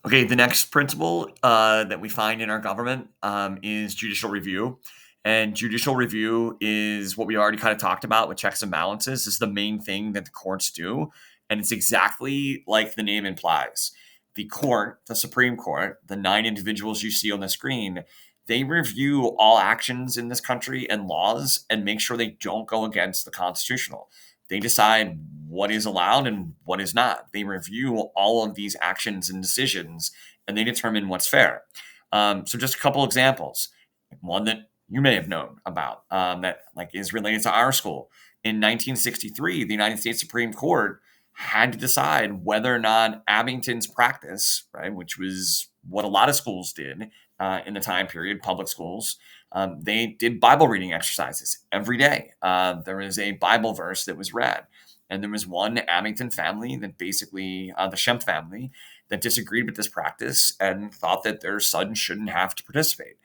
Okay, the next principle that we find in our government is judicial review. And judicial review is what we already kind of talked about with checks and balances. This is the main thing that the courts do. And it's exactly like the name implies. The court, the Supreme Court, the 9 individuals you see on the screen, they review all actions in this country and laws and make sure they don't go against the constitutional. They decide what is allowed and what is not. They review all of these actions and decisions, and they determine what's fair. So, just a couple examples. One that you may have known about that is related to our school. In 1963, the United States Supreme Court had to decide whether or not Abington's practice, right, which was what a lot of schools did in the time period, public schools, they did Bible reading exercises every day. There was a Bible verse that was read. And there was one Abington family that basically, the Shemp family, that disagreed with this practice and thought that their son shouldn't have to participate.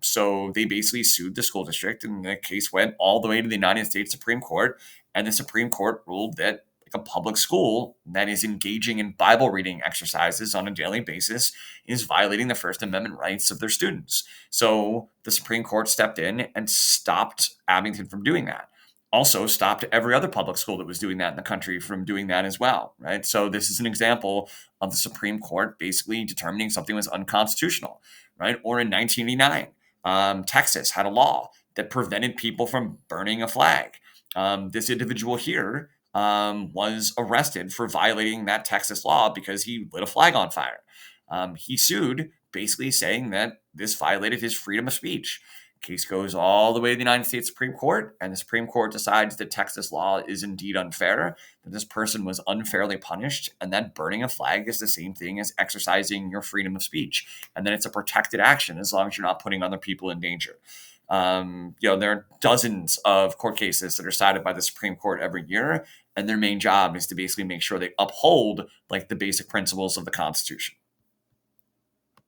So they basically sued the school district, and the case went all the way to the United States Supreme Court. And the Supreme Court ruled that a public school that is engaging in Bible reading exercises on a daily basis is violating the First Amendment rights of their students. So the Supreme Court stepped in and stopped Abington from doing that. Also stopped every other public school that was doing that in the country from doing that as well, right? So this is an example of the Supreme Court basically determining something was unconstitutional, right? Or in 1989, Texas had a law that prevented people from burning a flag. This individual here was arrested for violating that Texas law because he lit a flag on fire. He sued, basically saying that this violated his freedom of speech. Case goes all the way to the United States Supreme Court, and the Supreme Court decides that Texas law is indeed unfair, that this person was unfairly punished, and that burning a flag is the same thing as exercising your freedom of speech, and that it's a protected action as long as you're not putting other people in danger. There are dozens of court cases that are cited by the Supreme Court every year, and their main job is to basically make sure they uphold like the basic principles of the Constitution.